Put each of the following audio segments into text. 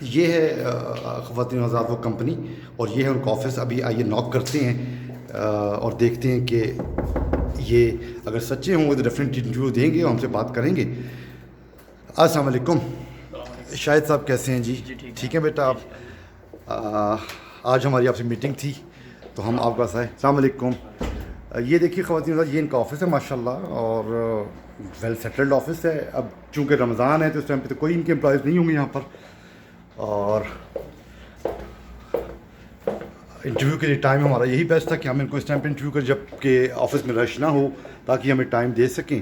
ये है ख़वातीन हज़रात वो कंपनी और ये है उनका ऑफिस। अभी आइए नॉक करते हैं और देखते हैं कि ये अगर सच्चे होंगे तो डेफिनेटली इंटरव्यू देंगे और हमसे बात करेंगे। अस्सलाम वालेकुम। शाहिद साहब कैसे हैं जी? जी ठीक है। ठीक है बेटा जी आप? जी अल्हम्दुलिल्लाह। आज हमारी आपसे मीटिंग थी तो हम आपके पास आए। अस्सलाम वालेकुम। ये देखिए ख़वातीन हज़रात, ये इनका ऑफिस है माशाल्लाह और वेल सेटल्ड ऑफिस है। अब चूँकि रमज़ान है तो इस टाइम पे तो कोई इनके एम्प्लॉयज़ नहीं होंगे यहाँ पर। और इंटरव्यू के लिए टाइम हमारा यही बेस्ट था कि हम इनको इस टाइम पे इंटरव्यू करें जबकि ऑफिस में रश ना हो, ताकि हमें टाइम दे सकें।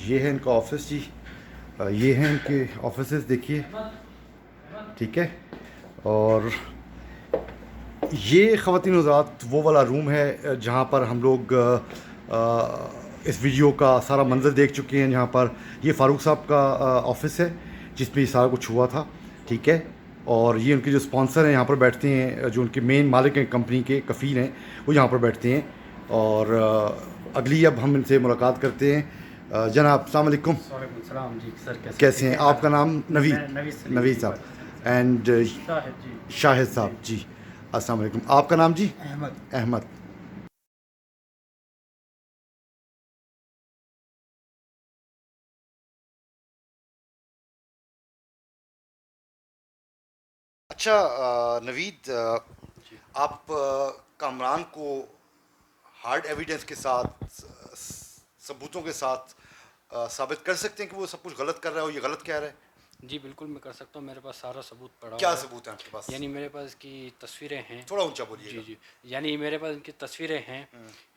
ये है इनका ऑफिस जी। ये हैं इनके ऑफिस, देखिए, ठीक है। और ये ख़वातीन हज़रात वो वाला रूम है जहाँ पर हम लोग इस वीडियो का सारा मंजर देख चुके हैं। जहाँ पर ये फ़ारूक साहब का ऑफिस है जिसमें ये सारा कुछ हुआ था, ठीक है। और ये उनके जो स्पॉन्सर हैं यहाँ पर बैठते हैं, जो उनके मेन मालिक हैं कंपनी के, कफ़ील हैं, वो यहाँ पर बैठते हैं। और अगली अब हम इनसे मुलाकात करते हैं। जनाब अस्सलाम वालेकुम। वालेकुम सलाम जी सर, कैसे ठीक हैं? है हाल आपका है? नाम? मैं नवीद। नवीद सलीम नवीद जी। साहब एंड शाहिद जी। शाहिद जी। साहब जी। अस्सलाम वालेकुम। आपका नाम जी? अहमद। अहमद। अच्छा नवीद, जी आप कामरान को हार्ड एविडेंस के साथ, सबूतों के साथ साबित कर सकते हैं कि वो सब कुछ गलत कर रहा है और ये गलत कह रहा है? जी बिल्कुल मैं कर सकता हूँ, मेरे पास सारा सबूत पड़ा क्या हुआ है। सबूत है आपके पास? यानी मेरे पास इसकी तस्वीरें हैं। थोड़ा ऊंचा जी बोलिएगा। जी। यानी मेरे पास इनकी तस्वीरें हैं,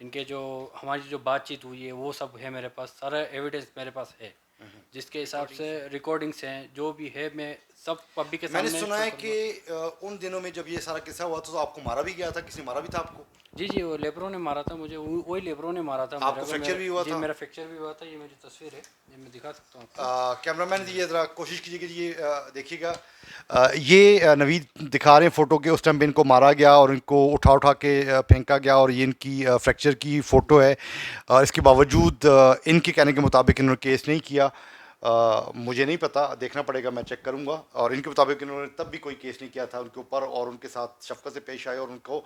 इनके जो हमारी जो बातचीत हुई है वो सब है मेरे पास, सारा एविडेंस मेरे पास है। जिसके हिसाब से रिकॉर्डिंग्स हैं, जो भी है मैं सब पब्लिक के मैंने सामने सुना शो है कि करूँगा। उन दिनों में जब ये सारा किस्सा हुआ था तो आपको मारा भी गया था, किसी ने मारा भी था आपको? जी जी, वो लेबरों ने मारा था मुझे, वही लेबरों ने मारा था मेरे आपको को। फ्रैक्चर मेरा भी हुआ जी था? मेरा फ्रैक्चर भी हुआ था। ये मेरी तस्वीर है, ये मैं दिखा सकता हूँ आपको। कैमरामैन जी, ये ज़रा कोशिश कीजिए कि ये देखिएगा। ये नवीद दिखा रहे हैं फ़ोटो के, उस टाइम पे इनको मारा गया और इनको उठा उठा के फेंका गया और ये इनकी फ्रैक्चर की फ़ोटो है। इसके बावजूद इनके कहने के मुताबिक इन्होंने केस नहीं किया। मुझे नहीं पता, देखना पड़ेगा, मैं चेक करूंगा। और इनके मुताबिक इन्होंने तब भी कोई केस नहीं किया था उनके ऊपर और उनके साथ शफकत से पेश आए और उनको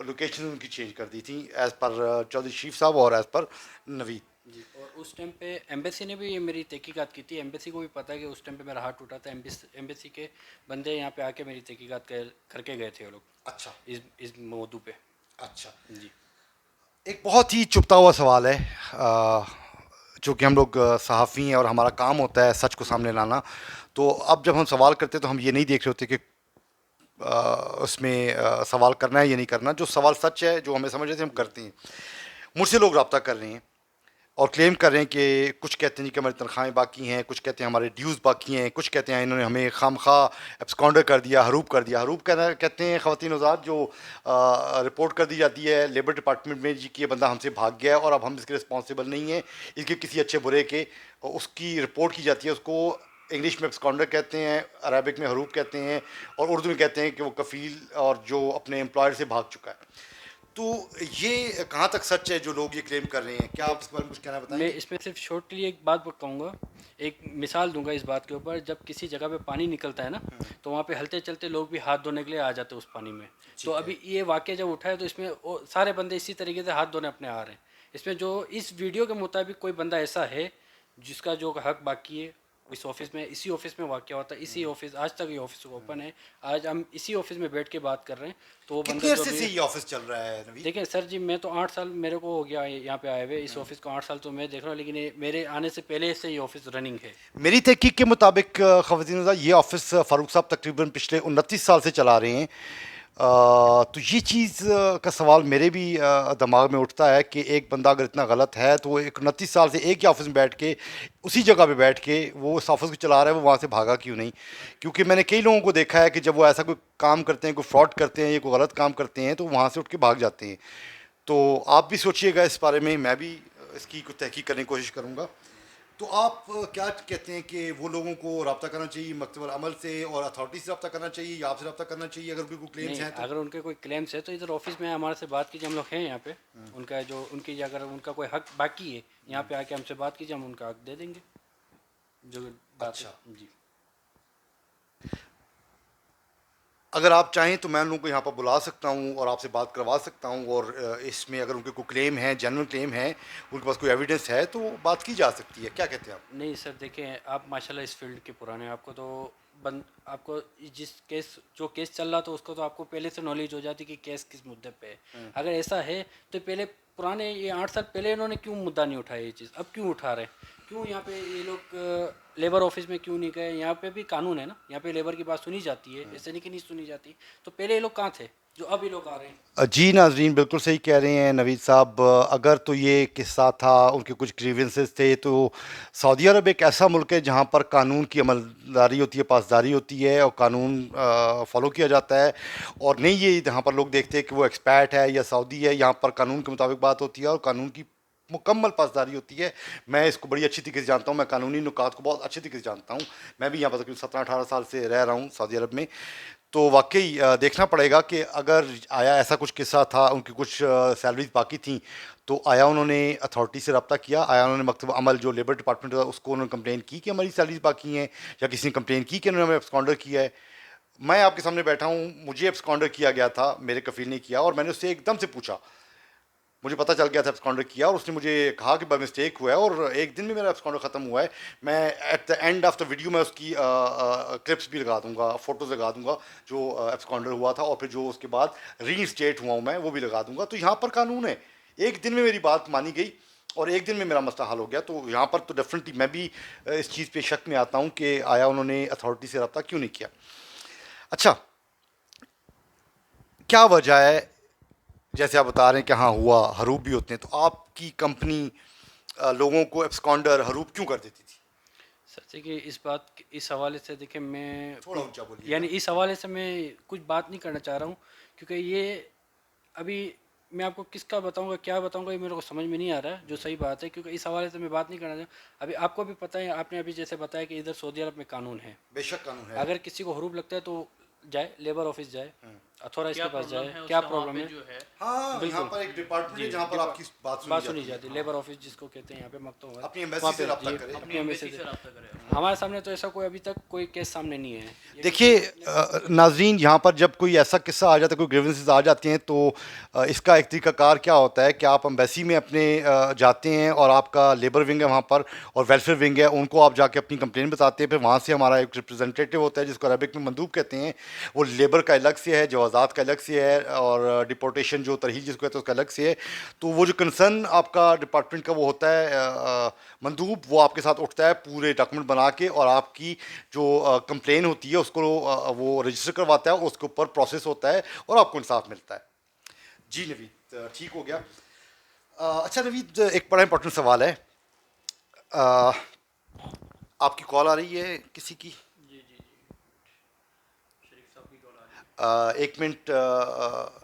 लोकेशन उनकी चेंज कर दी थी, एज़ पर चौधरी शरीफ साहब और एज़ पर नवीद। जी, और उस टाइम पे एम्बेसी ने भी ये मेरी तहकीकात की थी। एम्बेसी को भी पता है कि उस टाइम पे मेरा हाथ टूटा था। एम्बेसी के बंदे यहाँ पे आके मेरी तहकीकात करके गए थे वो लोग, अच्छा। इस मौजू पे। अच्छा। जी एक बहुत ही चुभता हुआ सवाल है, जो कि हम लोग सहाफ़ी हैं और हमारा काम होता है सच को सामने लाना। तो अब जब हम सवाल करते हैं तो हम ये नहीं देख रहे होते कि उसमें सवाल करना है या नहीं करना। जो सवाल सच है, जो हमें समझ रहे थे, हम जी करते हैं। मुझसे लोग रब्ता कर रहे हैं और क्लेम कर रहे हैं कि कुछ कहते हैं कि हमारी तनख्वाहें बाकी हैं, कुछ कहते हैं हमारे ड्यूज़ बाकी हैं, कुछ कहते हैं इन्होंने हमें खामखा एब्सकॉन्डर कर दिया, हरूब कर दिया। हरूब कहते हैं ख़वातीन हज़रात, जो रिपोर्ट कर दी जाती है लेबर डिपार्टमेंट में जी कि ये बंदा हमसे भाग गया है और अब हम इसके रिस्पॉन्सिबल नहीं हैं, इसके किसी अच्छे बुरे के। उसकी रिपोर्ट की जाती है, उसको इंग्लिश में एब्सकॉन्डर कहते हैं, अरबिक में हरूब कहते हैं और उर्दू में कहते हैं कि वो कफ़ील और जो अपने एम्प्लॉयर से भाग चुका है। तो ये कहाँ तक सच है जो लोग ये क्लेम कर रहे हैं? क्या आप देख, इस बारे में कुछ कहना मैं बताएंगे? इसमें सिर्फ शॉर्टली एक बात कहूँगा, एक मिसाल दूंगा इस बात के ऊपर। जब किसी जगह पे पानी निकलता है ना, तो वहाँ पे हलते चलते लोग भी हाथ धोने के लिए आ जाते हैं उस पानी में। तो ठीक है। अभी ये वाक्य जब उठा है तो इसमें सारे बंदे इसी तरीके से हाथ धोने अपने आ रहे हैं। इसमें जो इस वीडियो के मुताबिक कोई बंदा ऐसा है जिसका जो हक बाकी है, इस ऑफिस में, इसी ऑफिस में वाक़या होता है, इसी ऑफिस, आज तक ये ऑफिस ओपन है, आज हम इसी ऑफिस में बैठ के बात कर रहे हैं। तो वो बंदा कितने जो अरसे भी, से ये ऑफिस चल रहा है नवीद? देखिए सर जी, मैं तो 8 साल मेरे को हो गया यहाँ पे आए हुए। इस ऑफिस को 8 साल तो मैं देख रहा हूँ, लेकिन मेरे आने से पहले से ये ऑफिस रनिंग है। मेरी तहकीक के मुताबिक ख़वातीन, ये ऑफिस फ़ारूक साहब तकरीबन पिछले 29 साल से चला रहे हैं। तो ये चीज़ का सवाल मेरे भी दिमाग में उठता है कि एक बंदा अगर इतना गलत है तो वो 29 साल से एक ही ऑफिस में बैठ के, उसी जगह पे बैठ के वो उस ऑफिस को चला रहा है, वो वहाँ से भागा क्यों नहीं? क्योंकि मैंने कई लोगों को देखा है कि जब वो ऐसा कोई काम करते हैं, कोई फ्रॉड करते हैं या कोई गलत काम करते हैं, तो वहाँ से उठ के भाग जाते हैं। तो आप भी सोचिएगा इस बारे में, मैं भी इसकी कुछ तहकीक करने की कोशिश करूँगा। तो आप क्या कहते हैं कि वो लोगों को रब्ता करना चाहिए मकतबल अमल से और अथॉरिटी से रब्ता करना चाहिए या आपसे रब्ता करना चाहिए अगर कोई क्लेम्स नहीं, हैं तो? अगर उनके कोई क्लेम्स है तो इधर ऑफिस में हमारे से बात कीजिए, हम लोग हैं यहाँ पे। उनका जो उनकी अगर उनका कोई हक बाकी है, यहाँ पे आके हमसे बात कीजिए, हम उनका हक दे देंगे, जो बात अच्छा। है। जी अगर आप चाहें तो मैं उन लोगों को यहाँ पर बुला सकता हूँ और आपसे बात करवा सकता हूँ, और इसमें अगर उनके कोई क्लेम है, जेन्युइन क्लेम है, उनके पास कोई एविडेंस है, तो बात की जा सकती है। क्या कहते हैं आप? नहीं सर, देखें आप माशाल्लाह इस फील्ड के पुराने हैं, आपको तो आपको जिस केस जो केस चल रहा था उसको तो आपको पहले से नॉलेज हो जाती कि केस किस मुद्दे पे है। अगर ऐसा है तो पहले पुराने ये 8 साल पहले इन्होंने क्यों मुद्दा नहीं उठाया, ये चीज़ अब क्यों उठा रहे हैं? क्यों यहाँ पे ये लोग लेबर ऑफिस में क्यों नहीं गए? यहाँ पे भी कानून है ना, यहाँ पे लेबर की बात सुनी जाती है, ऐसे नहीं कि नहीं सुनी जाती। तो पहले ये लोग कहाँ थे जो अब ये लोग आ रहे हैं? जी नाजरीन, बिल्कुल सही कह रहे हैं नवीद साहब। अगर तो ये किस्सा था, उनके कुछ ग्रीवेंसेस थे, तो सऊदी अरब एक ऐसा मुल्क है जहाँ पर कानून की अमलदारी होती है, पासदारी होती है, और कानून फॉलो किया जाता है। और नहीं ये यहाँ पर लोग देखते हैं कि वो एक्सपैट है या सऊदी है, यहाँ पर कानून के मुताबिक बात होती है और कानून की मुकम्मल पासदारी होती है। मैं इसको बड़ी अच्छी तरीके से जानता हूँ, मैं कानूनी नुकात को बहुत अच्छी तरीके से जानता हूँ। मैं भी यहाँ पर तकरीबन 17-18 साल से रह रहा हूँ सऊदी अरब में। तो वाकई देखना पड़ेगा कि अगर आया ऐसा कुछ किस्सा था, उनकी कुछ सैलरीज बाकी थी, तो आया उन्होंने अथॉरिटी से रब्ता किया, आया उन्होंने मकतब अमल जो लेबर डिपार्टमेंट था उसको उन्होंने कंप्लेन की कि हमारी सैलरीज बाकी हैं, या किसी ने कंप्लेन की कि उन्होंने हमें एब्सकॉन्डर किया है। मैं आपके सामने बैठा हूँ, मुझे एब्सकॉन्डर किया गया था, मेरे कफील ने किया, और मैंने उससे एकदम से पूछा, मुझे पता चल गया था एब्सकॉन्डर किया, और उसने मुझे कहा कि बाय मिस्टेक हुआ है, और एक दिन में मेरा एब्सकॉन्डर ख़त्म हुआ है। मैं at the end of the video मैं उसकी क्लिप्स भी लगा दूंगा, फोटोज लगा दूंगा जो एब्सकॉन्डर हुआ था, और फिर जो उसके बाद री हुआ हूँ मैं, वो भी लगा दूंगा। तो यहाँ पर कानून है, एक दिन में मेरी बात मानी गई और एक दिन में मेरा मसला हल हो गया। तो यहाँ पर तो डेफिनेटली मैं भी इस चीज़ पे शक में आता हूँ कि आया उन्होंने अथॉरिटी से रब्ता क्यों नहीं किया। अच्छा, क्या वजह है? जैसे आप बता रहे हैं कि हाँ हुआ, हरूप भी होते हैं, तो आपकी कंपनी लोगों को एब्सकॉन्डर हरूप क्यों कर देती थी? सर देखिए इस हवाले से देखिए मैं थोड़ा ऊंचा बोलिएगा। यानी इस हवाले से मैं कुछ बात नहीं करना चाह रहा हूँ, क्योंकि ये अभी मैं आपको किसका बताऊंगा, क्या बताऊंगा, ये मेरे को समझ में नहीं आ रहा है जो सही बात है, क्योंकि इस हवाले से मैं बात नहीं करना चाहता। अभी आपको भी पता है, आपने अभी जैसे बताया कि इधर सऊदी अरब में कानून है, बेशक कानून है। अगर किसी को हरूप लगता है तो जाए लेबर ऑफिस जाए, अथॉराइज क्या के पास प्रॉब्लम जाए, है क्या उसका वहाँ प्रॉब्लम पे है। जो है। हाँ, यहाँ बिल्कुल पर एक डिपार्टमेंट है जी, जहाँ पर आपकी बात सुनी सुनी जाती है, हाँ। लेबर ऑफिस जिसको कहते हैं यहाँ पे मकतूम है, अपनी वहाँ एम्बेसी से पे रब्ता जी करें। अपनी अपनी एम्बेसी एम्बेसी से। से रब्ता करें। हमारे सामने तो ऐसा कोई अभी तक कोई केस सामने नहीं है। ये देखिए किसी नाजरीन, यहाँ पर जब कोई ऐसा किस्सा आ जाता है, कोई ग्रीवेंसेस आ जाते हैं, तो इसका एक तरीकाकार क्या होता है कि आप एम्बेसी में अपने जाते हैं, और आपका लेबर विंग है वहाँ पर और वेलफेयर विंग है, उनको आप जाके अपनी कंप्लेन बताते हैं। फिर वहाँ से हमारा एक रिप्रेजेंटेटिव होता है जिसको अरबिक में मंदूब कहते हैं, वो लेबर का अलग से है, जवाजात का अलग से है, और डिपोर्टेशन जो तरहील जिसको कहते हैं उसका अलग से है। तो वो जो कंसर्न आपका डिपार्टमेंट का वो होता है मंदूब, वो आपके साथ उठता है पूरे डॉक्यूमेंट बना के, और आपकी जो कंप्लेन होती है उसको वो रजिस्टर करवाता है, उसके ऊपर प्रोसेस होता है और आपको इंसाफ मिलता है। जी नवीद, ठीक हो गया। अच्छा नवीद, एक बड़ा इंपॉर्टेंट सवाल है। अ, आपकी कॉल आ रही है किसी की? जी जी जी, शरीफ साहब की कॉल आ रही है। एक मिनट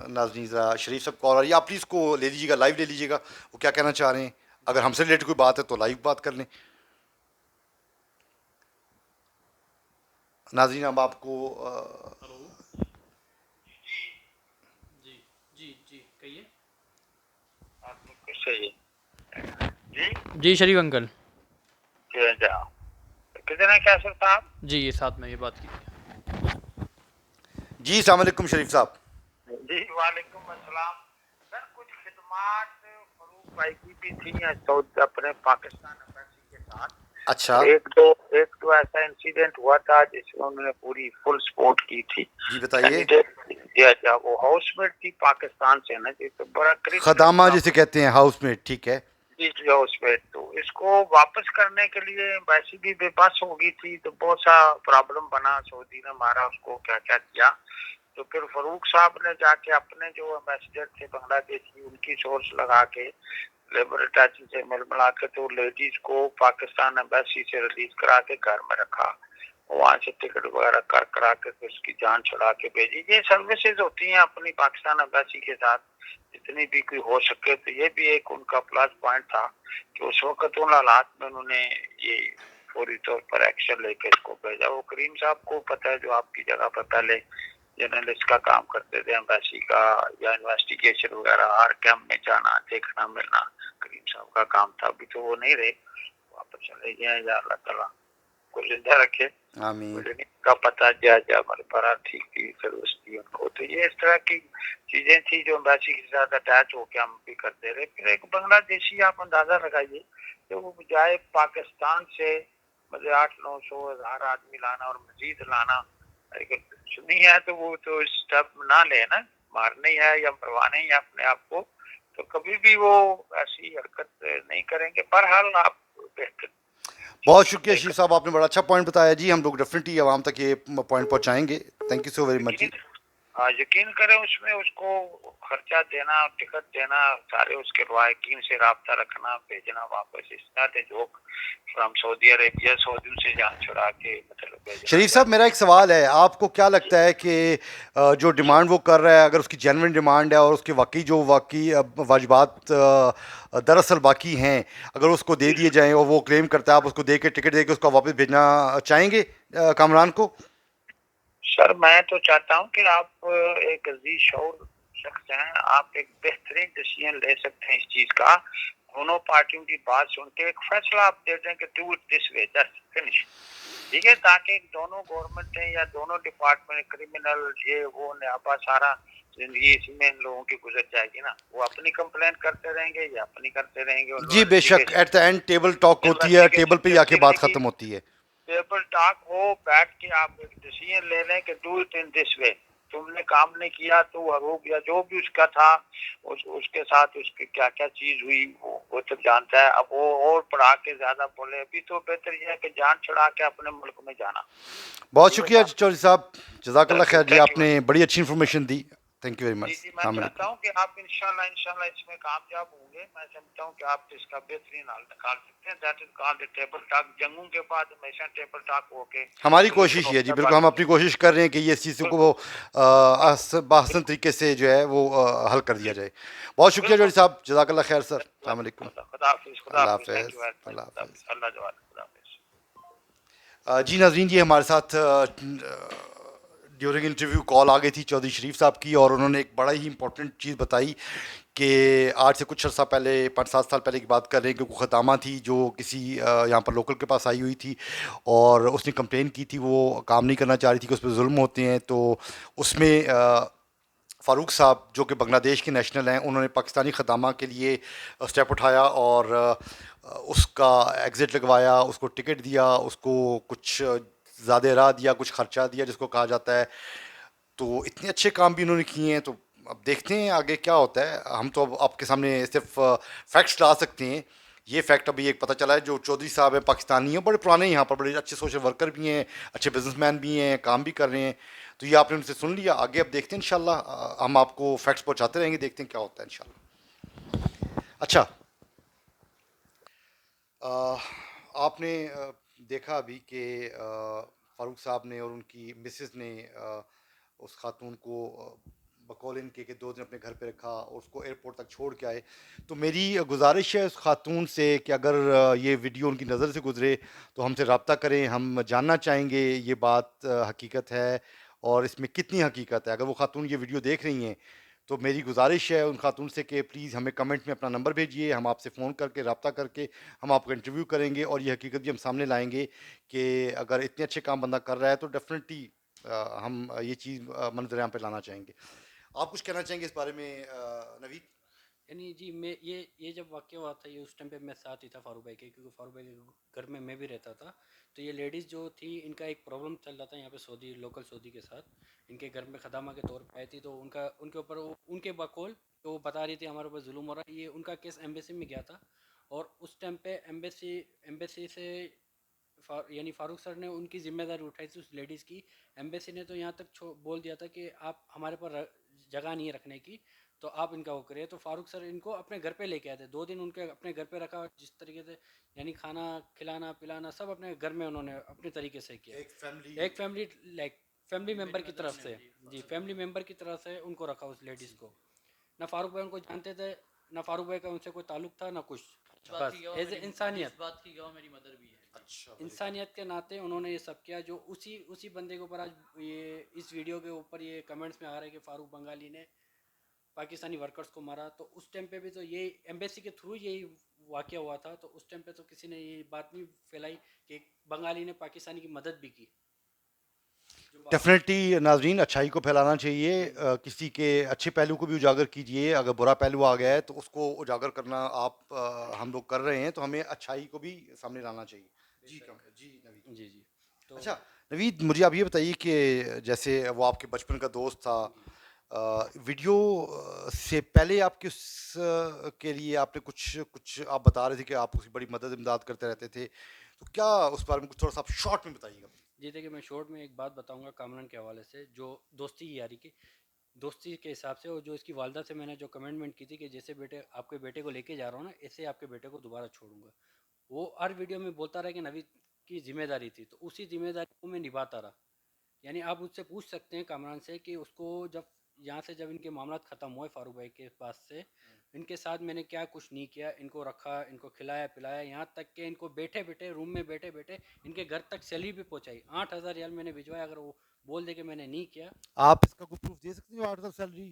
नाज़रीन, ज़रा शरीफ साहब कॉल आ रही है, आप प्लीज़ को ले लीजिएगा, लाइव ले लीजिएगा, वो क्या कहना चाह रहे हैं। अगर हमसे रिलेटेड कोई बात है तो लाइव बात कर लें। नाज़रीन, अब आपको हेलो। जी जी जी कहिए। सही जी जी शरीफ अंकल। कितने क्या सकता आप जी ये साथ में ये बात की थी। जी अस्सलाम वालेकुम शरीफ साहब। जी वालेकुम अस्सलाम। सर कुछ खिदमात फरूक भाई की भी थी या सऊदी अपने पाकिस्तान एम्बेसी के साथ। अच्छा एक तो ऐसा इंसिडेंट हुआ था जिसमें उन्होंने पूरी फुल सपोर्ट की थी। जी बताइए। दिया वो हाउसमेट थी पाकिस्तान से ना, जी तो बड़ा खदामा जिसे क्रिटिकल कहते हैं, हाउसमेट, ठीक है। हाउसमेट, तो इसको वापस करने के लिए एम्बेसी भी बेबस हो गई थी, तो बहुत सा प्रॉब्लम बना, सऊदी ने मारा उसको, क्या क्या किया। तो फिर फरूक साहब ने जाके अपने जो एम्बेसडर थे बांग्लादेशी, उनकी सोर्स लगा के लेबर अटैची से मिल मिला के तो लेडीज को पाकिस्तान एम्बेसी से रिलीज करा के घर में रखा, वहाँ से टिकट वगैरह कर करा के फिर उसकी जान छुड़ा के भेजी। ये सर्विसेज होती हैं अपनी पाकिस्तान एम्बेसी के साथ, जितनी भी कोई हो सके। तो ये भी एक उनका प्लस पॉइंट था कि उस वक्त उन हालात में उन्होंने ये फौरी तौर पर एक्शन लेके इसको भेजा। वो करीम साहब को पता है जो आपकी जगह पर पहले जर्नलिस्ट का काम करते थे, एम्बेसी का या इन्वेस्टिगेशन वगैरह, हर कैंप में जाना, देखना, मिलना, करीम साहब का काम था। अभी तो वो नहीं रहे, वापस चले गए, या अल्लाह ताला को जिंदा रखे, आमीन। का पता जा हमारे पर ठीक थी फिर उसकी उनको। तो ये इस तरह की चीजें थी जो एम्बेसी के साथ अटैच होकर हम भी करते रहे। फिर एक बांग्लादेशी, आप अंदाजा लगाइए, तो वो बजाय पाकिस्तान से मतलब 800-900,000 आदमी लाना और मजीद लाना, अगर सुनी है तो वो तो स्टेप ना ले ना, मारने है या मरवाने ही अपने आप को, तो कभी भी वो ऐसी हरकत नहीं करेंगे। बहरहाल आप बेहतर बहुत शुक्रिया शरीफ साहब, आपने बड़ा अच्छा पॉइंट बताया जी। हम लोग डेफिनेटली आवाम तक ये पॉइंट पहुंचाएंगे। Thank you so very much जी। यकीन करें, उसमें उसको खर्चा देना, टिकट देना, सारे उसके रवायकीन से राब्ता रखना, भेजना वापस, इस तरह joke from Saudi Arabia, Saudi से जान छुड़ा के मतलब भेजना। शरीफ साहब, मेरा एक सवाल है, आपको क्या लगता है कि जो डिमांड वो कर रहा है, अगर उसकी जेन्युइन डिमांड है और उसके वाकई वाजिबात दरअसल बाकी हैं, अगर उसको दे दिए जाएं और वो क्लेम करता है, आप उसको दे के टिकट दे के उसको वापस भेजना चाहेंगे कामरान को? सर मैं तो चाहता हूं कि आप एक अजीज शौर शख्स हैं, आप एक बेहतरीन डिसीजन ले सकते हैं इस चीज का। दोनों पार्टियों की बात सुन के एक फैसला आप दे दें कि do it this way, that's finish, ठीक है, ताकि दोनों गवर्नमेंट है या दोनों डिपार्टमेंट, क्रिमिनल ये वो न्यापा, सारा जिंदगी इसी में इन लोगों की गुजर जाएगी ना। वो अपनी कंप्लेंट करते रहेंगे या अपनी करते रहेंगे। जी बेशक, at the end table talk होती है, टेबल पे ही आके बात खत्म होती है। टेबल टॉक हो, बैठ के आप एक डिसीजन ले लें कि do it in this way. तुमने काम नहीं किया तो हरूब या जो भी उसका था, उसके साथ उसकी क्या क्या चीज हुई वो तो जानता है। अब वो और पढ़ा के ज्यादा बोले, अभी तो बेहतर यह है कि जान छुड़ा के अपने मुल्क में जाना। बहुत शुक्रिया चौधरी साहब, जज़ाकल्लाह खैर जी, Thank you. आपने बड़ी अच्छी इन्फॉर्मेशन दी। थैंक यू वेरी जी मच। जी, मैं चाहता हूँ कि आप इंशाल्लाह इसमें कामयाब होंगे। मैं समझता हूँ कि आप इसका बेहतरीन हल निकाल सकते हैं। That is called table talk. जंगों के बाद हमेशा टेबल टॉक होके हमारी कोशिश ही है जी, बिल्कुल हम अपनी कोशिश कर रहे हैं कि ये इस चीज़ को बाहसन तरीके से जो है वो हल कर दिया जाए। बहुत शुक्रिया बिल्कुल। चौधरी साहब, जज़ाकल्लाह खैर सर। अस्सलाम वालेकुम। खुदा हाफिज, खुदा अल्लाह हाफिज, थैंक हाफिज़। यू वेरी मच, अल्लाह खुदा हाफिज़। हाफिज, अल्लाह जवान, खुदा हाफिज। जी नाज़रीन, जी हमारे साथ ड्यूरिंग इंटरव्यू कॉल आ गई थी चौधरी शरीफ साहब की, और उन्होंने एक बड़ा ही इंपॉर्टेंट चीज़ बताई कि आज से कुछ अर्सा पहले, 5-7 साल पहले की बात कर रहे हैं, कि कोई ख़दामा थी जो किसी यहाँ पर लोकल के पास आई हुई थी और उसने कंप्लेन की थी, वो काम नहीं करना चाह रही थी कि उस पर जुल्म होते हैं। तो उसमें फ़ारूक साहब जो कि बांग्लादेश के नेशनल हैं, उन्होंने पाकिस्तानी ख़दामा के लिए स्टेप उठाया और उसका एग्ज़िट लगवाया, उसको टिकट दिया, उसको कुछ ज़्यादा राह दिया, कुछ ख़र्चा दिया जिसको कहा जाता है। तो इतने अच्छे काम भी उन्होंने किए हैं। तो अब देखते हैं आगे क्या होता है। हम तो अब आपके सामने सिर्फ फैक्ट्स ला सकते हैं। ये फैक्ट अभी एक पता चला है, जो चौधरी साहब हैं पाकिस्तानी हैं, बड़े पुराने यहाँ पर, बड़े अच्छे सोशल वर्कर भी हैं, अच्छे बिजनेसमैन भी हैं, काम भी कर रहे हैं। तो ये आपने उनसे सुन लिया, आगे अब देखते हैं इंशाल्लाह। हम आपको फैक्ट्स पहुँचाते रहेंगे, देखते हैं क्या होता है इंशाल्लाह। अच्छा, आपने देखा अभी कि फ़ारूक साहब ने और उनकी मिसेस ने उस खातून को बकौल इनके के 2 दिन अपने घर पे रखा और उसको एयरपोर्ट तक छोड़ के आए। तो मेरी गुजारिश है उस खातून से कि अगर ये वीडियो उनकी नज़र से गुजरे तो हमसे रब्ता करें। हम जानना चाहेंगे ये बात हकीकत है और इसमें कितनी हकीकत है। अगर वो खातून ये वीडियो देख रही हैं तो मेरी गुजारिश है उन खातून से कि प्लीज़ हमें कमेंट में अपना नंबर भेजिए, हम आपसे फ़ोन करके रब्ता करके हम आपका इंटरव्यू करेंगे और ये हकीकत भी हम सामने लाएंगे कि अगर इतने अच्छे काम बंदा कर रहा है तो डेफिनेटली हम ये चीज़ मंजरेआम पे लाना चाहेंगे। आप कुछ कहना चाहेंगे इस बारे में नवीद? यानी जी, मैं ये जब वाक़या हुआ था, ये उस टाइम पे मैं साथ ही था फ़ारूक भाई के, क्योंकि फ़ारूक भाई के घर में मैं भी रहता था। तो ये लेडीज़ जो थी, इनका एक प्रॉब्लम चल रहा था यहाँ पे सऊदी, लोकल सऊदी के साथ। इनके घर में खदामा के तौर पे आई थी, तो उनके ऊपर उनके बकौल तो वो बता रही थी हमारे ऊपर जुल्म हो रहा है। ये उनका केस एम्बेसी में गया था, और उस टाइम पे एम्बेसी से यानी फ़ारूक सर ने उनकी ज़िम्मेदारी उठाई थी उस लेडीज़ की। एम्बेसी ने तो यहाँ तक बोल दिया था कि आप हमारे पर जगह नहीं है रखने की, तो आप इनका वो करिए। तो फ़ारूक सर इनको अपने घर पे लेके आए थे, 2 दिन उनके अपने घर पे रखा, जिस तरीके से यानी खाना खिलाना पिलाना सब अपने घर में उन्होंने अपने तरीके से किया। एक फैमिली लाइक फैमिली मेम्बर की तरफ से, जी फैमिली मेम्बर की तरफ से उनको रखा उस लेडीज़ को। ना फ़ारूक भाई उनको जानते थे, ना फ़ारूक भाई का उनसे कोई ताल्लुक था, ना कुछ। बस एज ए इंसानियत, बात की गवाह मेरी मदर भी है। अच्छा, इंसानियत के नाते उन्होंने ये सब किया। जो उसी बंदे के ऊपर आज ये इस वीडियो के ऊपर ये कमेंट्स में आ रहा है कि फ़ारूक बंगाली ने पाकिस्तानी वर्कर्स को मारा। तो उस टाइम पे भी तो यही एम्बेसी के थ्रू यही वाक़या हुआ था, तो उस टाइम पे तो किसी ने ये बात नहीं फैलाई कि एक बंगाली ने पाकिस्तानी की मदद भी की। डेफिनेटली नाजरीन, अच्छाई को फैलाना चाहिए, किसी के अच्छे पहलू को भी उजागर कीजिए। अगर बुरा पहलू आ गया है तो उसको उजागर करना हम लोग कर रहे हैं, तो हमें अच्छाई को भी सामने लाना चाहिए। जी जी नवीद। जी, जी। तो अच्छा नवीद, मुझे आप ये बताइए कि जैसे वो आपके बचपन का दोस्त था, वीडियो से पहले आपके के लिए आपने कुछ कुछ आप बता रहे थे कि आप उसकी बड़ी मदद इमदाद करते रहते थे, तो क्या उस बारे में कुछ थोड़ा सा आप शॉर्ट में बताइएगा। जी, देखिए मैं शॉर्ट में एक बात बताऊँगा कामरान के हवाले से, जो दोस्ती की यारी की दोस्ती के हिसाब से, और जो इसकी वालदा से मैंने जो कमिटमेंट की थी कि जैसे बेटे आपके बेटे को लेके जा रहा हूँ ना, ऐसे आपके बेटे को दोबारा छोड़ूंगा। वो हर वीडियो में बोलता रहा कि नवीद की जिम्मेदारी थी, तो उसी जिम्मेदारी को मैं निभाता रहा। यानी आप मुझसे पूछ सकते हैं कामरान से कि उसको जब यहाँ से जब इनके मामला ख़त्म हुए फारूक भाई के पास से, इनके साथ मैंने क्या कुछ नहीं किया, इनको रखा, इनको खिलाया पिलाया, यहाँ तक कि इनको बैठे बैठे रूम में बैठे बैठे इनके घर तक सैलरी भी पहुँचाई। 8,000 रियाल मैंने भिजवाया। अगर वो बोल दे कि मैंने नहीं किया। आप इसका कोई प्रूफ दे सकते हो, 8,000 सैलरी?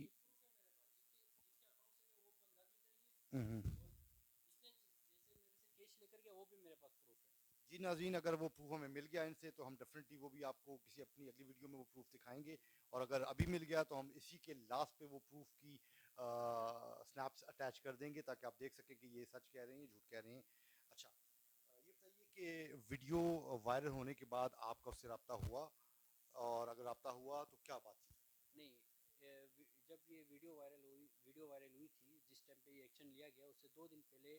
कैश लेकर के वो भी मेरे पास प्रूफ है। जी नाज़रीन, अगर वो प्रूफ हमें मिल गया इनसे, तो हम डेफिनेटली वो भी आपको किसी अपनी अगली वीडियो में वो प्रूफ दिखाएंगे। और अगर अभी मिल गया तो हम इसी के लास्ट पे वो प्रूफ की स्नैप्स अटैच कर देंगे, ताकि आप देख सकें कि ये सच कह रहे हैं झूठ कह रहे हैं। अच्छा, ये बताइए कि वीडियो वायरल होने के बाद आपका उससे रब्ता हुआ, और अगर रब्ता हुआ तो क्या बात थी? नहीं, जब ये वीडियो वायरल हुई थी, जिस टाइम पे ये एक्शन लिया गया, उससे 2 दिन पहले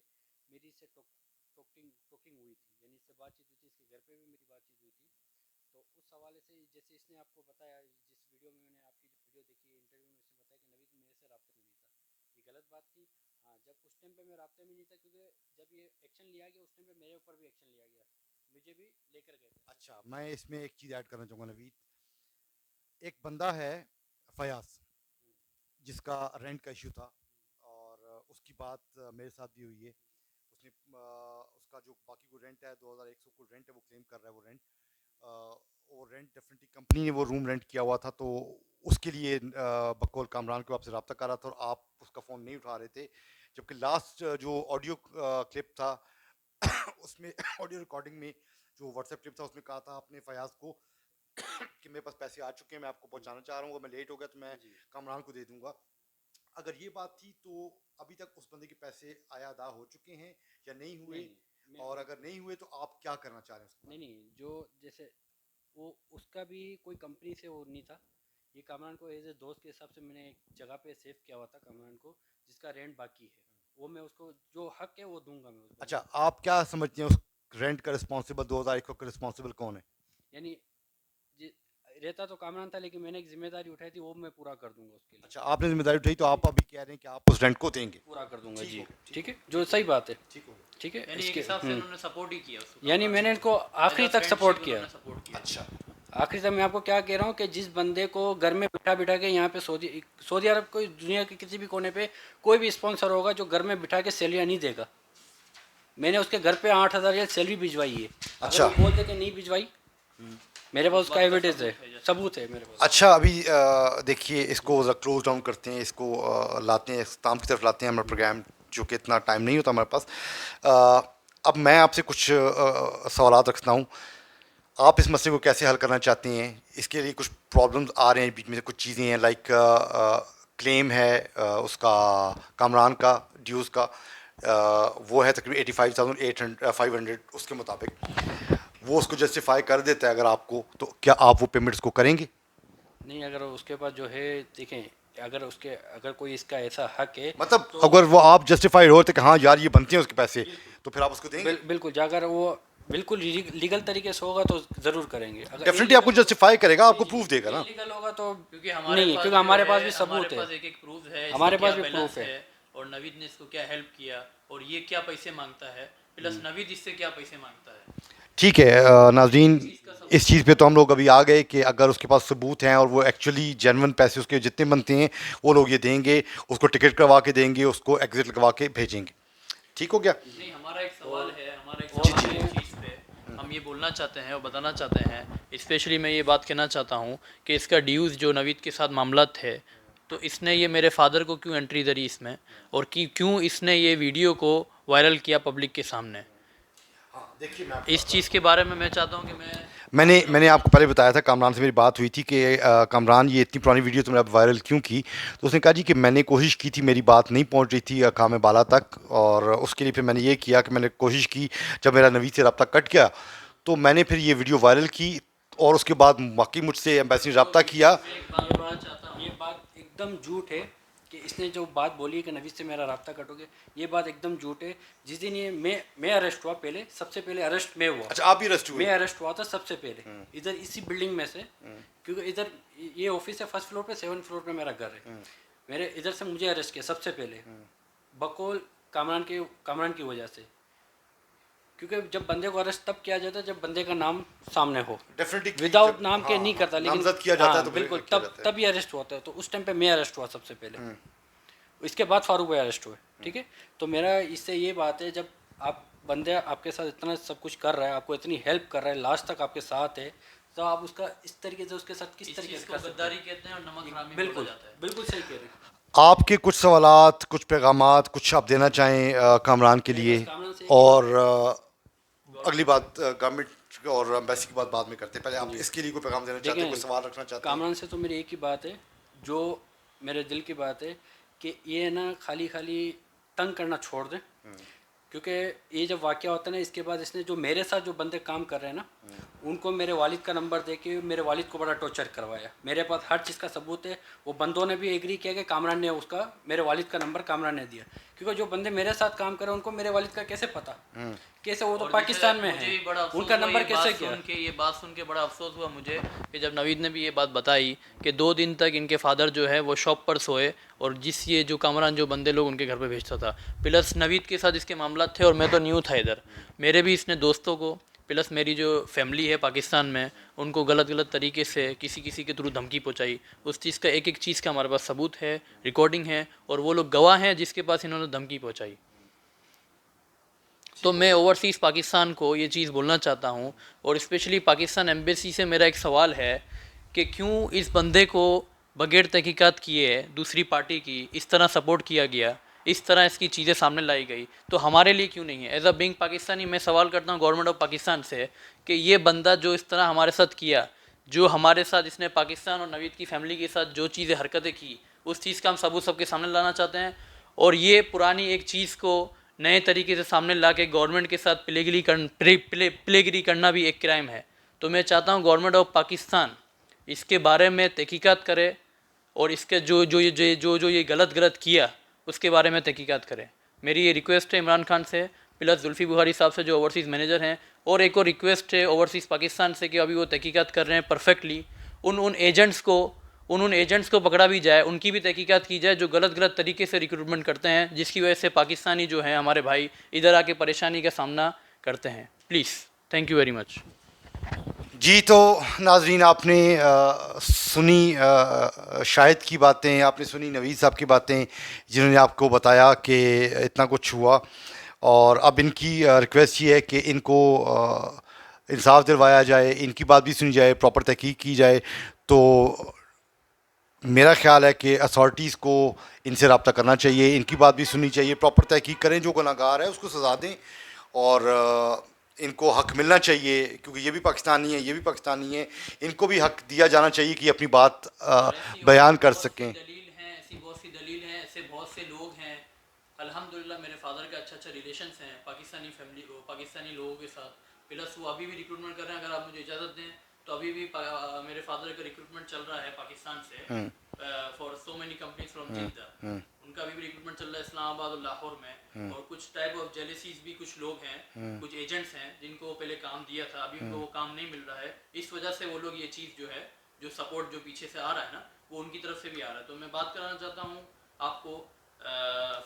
मेरी इससे टॉकिंग हुई थी, यानी इससे बातचीत हुई थी। इसके घर पे भी मेरी बातचीत हुई थी। तो उस हवाले से जैसे इसने आपको बताया, जिस वीडियो में मैंने आपकी जो वीडियो देखी है, इंटरव्यू में इसने बताया कि नवीद मेरे से राब्ते में नहीं था। ये गलत बात थी। हाँ, जब उस टाइम पे मैं राब्ते में नहीं था, क्योंकि जब ये एक्शन लिया गया उस टाइम पे मेरे ऊपर भी एक्शन लिया गया, मुझे भी लेकर गए थे। अच्छा, मैं इसमें एक चीज़ ऐड करना चाहूँगा नवीद। एक बंदा है फयाज, जिसका रेंट का इशू था, और उसकी बात मेरे साथ भी हुई है। उसने उसका जो बाकी को रेंट है 2,100 को रेंट है, वो क्लेम कर रहा है वो रेंट। और रेंट डेफिनेटली कंपनी ने वो रूम रेंट किया हुआ था, तो उसके लिए बकौल कामरान को आपसे रब्ता कर रहा था, और आप उसका फ़ोन नहीं उठा रहे थे। जबकि लास्ट जो ऑडियो क्लिप था उसमें ऑडियो रिकॉर्डिंग में जो व्हाट्सएप क्लिप था, उसमें कहा था आपने फयाज को कि मेरे पास पैसे आ चुके हैं, मैं आपको पहुंचाना चाह रहा हूँ, मैं लेट हो गया तो मैं जी। कामरान को दे दूंगा। अगर ये बात थी तो अभी तक उस बंदे के पैसे आया अदा हो चुके हैं या नहीं हुए? नहीं, और अगर नहीं हुए तो आप क्या करना चाह रहे हैं उसके नहीं, बाद? नहीं, जो जैसे वो उसका भी कोई कंपनी से वो नहीं था। ये कामरान को एज ए दोस्त के हिसाब से मैंने एक जगह पे सेव किया हुआ था कामरान को, जिसका रेंट बाकी है। वो मैं उसको जो हक है वो दूंगा मैं उस बंदे अच्छा, को। आप क्या समझते हैं उस रेंट का रिस्पॉन्सिबल, 2001 का रिस्पॉन्सिबल कौन है? यानी जि- रहता तो कामरान था, लेकिन मैंने एक जिम्मेदारी उठाई थी, वो मैं पूरा कर दूंगा उसके लिए। अच्छा, आपने जिम्मेदारी उठाई, तो आप अभी कह रहे हैं कि आप उस रेंट को देंगे? पूरा कर दूंगा ठीक जी। हो, ठीक है, जो सही बात है। ठीक हो। ठीक है, यानी एक इसके हिसाब से उन्होंने सपोर्ट ही किया उसको, यानी मैंने इनको आखिरी तक सपोर्ट किया। सपोर्ट किया। अच्छा, आखिरी तक मैं आपको क्या कह रहा हूँ कि जिस बंदे को घर में बिठा बिठा के यहाँ पे सऊदी अरब, कोई दुनिया के किसी भी कोने पे कोई भी स्पॉन्सर होगा जो घर में बिठा के सैलरी नहीं देगा। मैंने उसके घर पे 8,000 रियाल सैलरी भिजवाई है। अच्छा। अगर वो बोलते कि नहीं भिजवाई, मेरे पास उसका एविडेंस है, सबूत है मेरे पास। अच्छा, अभी देखिए, इसको ज़रा क्लोज डाउन करते हैं, इसको लाते हैं, इख्तिताम की तरफ लाते हैं हमारा प्रोग्राम, जो कि इतना टाइम नहीं होता हमारे पास। अब मैं आपसे कुछ सवालात रखता हूँ। आप इस मसले को कैसे हल करना चाहते हैं? इसके लिए कुछ प्रॉब्लम्स आ रहे हैं बीच में से, कुछ चीज़ें हैं, लाइक क्लेम है उसका कामरान का ड्यूज़ का, वो है तकरीबन 85,500 उसके मुताबिक। वो उसको जस्टिफाई कर देता है अगर आपको, तो क्या आप वो पेमेंट्स को करेंगे? नहीं, अगर उसके पास जो है, देखें, अगर कोई इसका ऐसा हक है, मतलब तो अगर वो आप जस्टिफाइड होते कि हाँ यार ये बनते हैं उसके पैसे, तो फिर आप उसको देंगे? बिल्कुल, अगर वो बिल्कुल लीगल तरीके से होगा तो ज़रूर करेंगे। अगर डेफिनेटली आपको जस्टिफाई करेगा, आपको प्रूफ देगा ना। इलीगल होगा तो क्योंकि हमारे नहीं, पास क्योंकि जो हमारे है, पास भी सबूत हमारे है। पास एक प्रूफ है, हमारे इसका पास क्या भी बैलेंस प्रूफ है। और नवीद ने इसको क्या हेल्प किया, और ये क्या पैसे मांगता है, प्लस नवीद इससे क्या पैसे मांगता है। ठीक है नाज़रीन, इस चीज़ पे तो हम लोग अभी आ गए कि अगर उसके पास सबूत हैं और वो एक्चुअली जेन्युइन पैसे उसके जितने बनते हैं वो लोग ये देंगे, उसको टिकट करवा के देंगे, उसको एग्जिट लगवा के भेजेंगे। ठीक हो गया? नहीं, हमारा एक सवाल है, हमारा एक जी, सवाल है इस चीज़ पे, हम ये बोलना चाहते हैं और बताना चाहते हैं, स्पेशली मैं ये बात कहना चाहता हूँ कि इसका ड्यूज़ जो नवीद के साथ मामला है, तो इसने ये मेरे फादर को क्यों एंट्री करी इसमें, और कि क्यों इसने ये वीडियो को वायरल किया पब्लिक के सामने। देखिए मैं इस चीज़ के बारे में मैं चाहता हूँ कि मैंने आपको पहले बताया था, कामरान से मेरी बात हुई थी कि कामरान ये इतनी पुरानी वीडियो तुमने अब वायरल क्यों की, तो उसने कहा जी कि मैंने कोशिश की थी, मेरी बात नहीं पहुंच रही थी काम बाला तक, और उसके लिए फिर मैंने ये किया कि मैंने कोशिश की, जब मेरा नवीद से रब्ता कट गया तो मैंने फिर ये वीडियो वायरल की, और उसके बाद वाकई मुझसे एम्बेसी ने रब्ता किया। ये बात एकदम झूठ है कि इसने जो बात बोली है कि नवीद से मेरा राब्ता कटोगे, ये बात एकदम झूठ है। जिस दिन ये मैं अरेस्ट हुआ, पहले सबसे पहले अरेस्ट मैं हुआ। अच्छा, आप भी अरेस्ट हुए? मैं अरेस्ट हुआ था सबसे पहले इधर इसी बिल्डिंग में से, क्योंकि इधर ये ऑफिस है फर्स्ट फ्लोर पे, 7th फ्लोर पे मेरा घर है। मेरे इधर से मुझे अरेस्ट किया सबसे पहले, बकौल कामरान की वजह से, क्योंकि जब बंदे को अरेस्ट तब किया जाता है जब बंदे का नाम सामने हो। डेफिनेटली विदाउट नाम के नहीं करता, लेकिन नामजद किया जाता है तो बिल्कुल किया जाता है। तभी अरेस्ट होता है। तो उस टाइम पे मैं अरेस्ट हुआ सबसे पहले, इसके बाद फारूक भाई अरेस्ट हुए। ठीक है, तो मेरा इससे ये बात है, जब आप बंदे आपके साथ इतना सब कुछ कर रहा है, आपको इतनी हेल्प कर रहा है, लास्ट तक आपके साथ है, तो आप उसका इस तरीके से उसके साथ किस तरीके से कर सकते गद्दारी कहते हैं और नमक हरामी बोला बिल्कुल जाता है। बिल्कुल सही कह रहे हैं। आपके कुछ सवालात, कुछ पैगामात, कुछ आप देना चाहें कामरान के लिए, कामरान से और अगली बात गवर्नमेंट और एम्बेसी की बात बाद में करते हैं, पहले आप इसके लिए कोई पैगाम देना चाहते हैं, कोई सवाल रखना चाहते हैं? कामरान से तो मेरी एक ही बात है, जो मेरे दिल की बात है, कि ये ना खाली तंग करना छोड़ दें, क्योंकि ये जब वाक़या होता है ना, इसके बाद इसने जो मेरे साथ जो बंदे काम कर रहे हैं ना, उनको मेरे वालिद का नंबर दे के मेरे वालिद को बड़ा टॉर्चर करवाया। मेरे पास हर चीज़ का सबूत है। वो बंदों ने भी एग्री किया कि कामरान ने उसका मेरे वालिद का नंबर कामरान ने दिया, क्योंकि जो बंदे मेरे साथ काम कर रहे हैं उनको मेरे वालिद का कैसे पता, कैसे, वो तो पाकिस्तान में मुझे है, भी बड़ा अफसोस उनका हुआ नंबर ये कैसे बात गया। सुन के, ये बात सुन के बड़ा अफसोस हुआ मुझे कि जब नवीद ने भी ये बात बताई कि 2 दिन तक इनके फादर जो है वो शॉप पर सोए, और ये जो कामरान जो बंदे लोग उनके घर पे भेजता था, प्लस नवीद के साथ इसके मामला थे, और मैं तो न्यू था इधर, मेरे भी इसने दोस्तों को, प्लस मेरी जो फैमिली है पाकिस्तान में, उनको गलत तरीके से किसी के थ्रू धमकी पहुंचाई। उस चीज़ का एक चीज़ का हमारे पास सबूत है, रिकॉर्डिंग है, और वो लोग गवाह हैं जिसके पास इन्होंने धमकी पहुंचाई। तो मैं ओवरसीज़ पाकिस्तान को ये चीज़ बोलना चाहता हूँ, और स्पेशली पाकिस्तान एम्बेसी से मेरा एक सवाल है कि क्यों इस बंदे को बगैर तहकीकात किए दूसरी पार्टी की इस तरह सपोर्ट किया गया, इस तरह इसकी चीज़ें सामने लाई गई, तो हमारे लिए क्यों नहीं है? एज अ बिंग पाकिस्तानी मैं सवाल करता हूँ गवर्नमेंट ऑफ पाकिस्तान से कि ये बंदा जो इस तरह हमारे साथ किया, जो हमारे साथ इसने पाकिस्तान और नवीद की फैमिली के साथ जो चीज़ें हरकतें की, उस चीज़ का हम सबूत सबके सामने लाना चाहते हैं। और ये पुरानी एक चीज़ को नए तरीके से सामने ला के गवर्नमेंट के साथ प्लेगिरी करना भी एक क्राइम है। तो मैं चाहता हूँ गवर्नमेंट ऑफ पाकिस्तान इसके बारे में तहकीकात करे, और इसके जो ये गलत किया उसके बारे में तहकीकात करे। मेरी ये रिक्वेस्ट है इमरान खान से, प्लस जुल्फ़ी बुखारी साहब से जो ओवरसीज़ मैनेजर हैं, और एक और रिक्वेस्ट है ओवरसीज़ पाकिस्तान से कि अभी वो तहकीकात कर रहे हैं परफेक्टली, उन एजेंट्स को पकड़ा भी जाए, उनकी भी तहकीकात की जाए जो गलत तरीके से रिक्रूटमेंट करते हैं, जिसकी वजह से पाकिस्तानी जो हैं हमारे भाई इधर आके परेशानी का सामना करते हैं। Please, thank you very much. जी, तो नाजरीन, आपने सुनी शाहिद की बातें, आपने सुनी नवीद साहब की बातें, जिन्होंने आपको बताया कि इतना कुछ हुआ, और अब इनकी रिक्वेस्ट ये है कि इनको इंसाफ दिलवाया जाए, इनकी बात भी सुनी जाए, प्रॉपर तहकीक की जाए। तो मेरा ख्याल है कि अथॉरिटीज़ को इनसे रब्ता करना चाहिए, इनकी बात भी सुननी चाहिए, प्रॉपर तहकीक करें, जो गुनहगार है उसको सज़ा दें, और इनको हक़ मिलना चाहिए, क्योंकि ये भी पाकिस्तानी है, ये भी पाकिस्तानी है, इनको भी हक़ दिया जाना चाहिए कि अपनी बात बयान कर सकें। ऐसी बहुत सी दलील हैं, ऐसे बहुत से लोग हैं। अल्हम्दुलिल्लाह मेरे फादर का अच्छा रिलेशंस हैं पाकिस्तानी फैमिली को, पाकिस्तानी लोगों के साथ, प्लस वो अभी भी रिक्रूटमेंट कर रहे हैं। अगर आप मुझे इजाज़त दें तो अभी भी मेरे फादर का रिक्रूटमेंट चल रहा है पाकिस्तान से, for so many companies from Jeddah. उनका अभी भी रिक्रूटमेंट चल रहा है इस्लामाबाद और लाहौर में, और कुछ टाइप ऑफ जेलेसीज भी कुछ लोग हैं, कुछ एजेंट्स हैं जिनको पहले काम दिया था, अभी उनको वो काम नहीं मिल रहा है, इस वजह से वो लोग ये चीज़ जो है, जो सपोर्ट जो पीछे से आ रहा है ना, वो उनकी तरफ से भी आ रहा है। तो मैं बात कराना चाहता हूँ आपको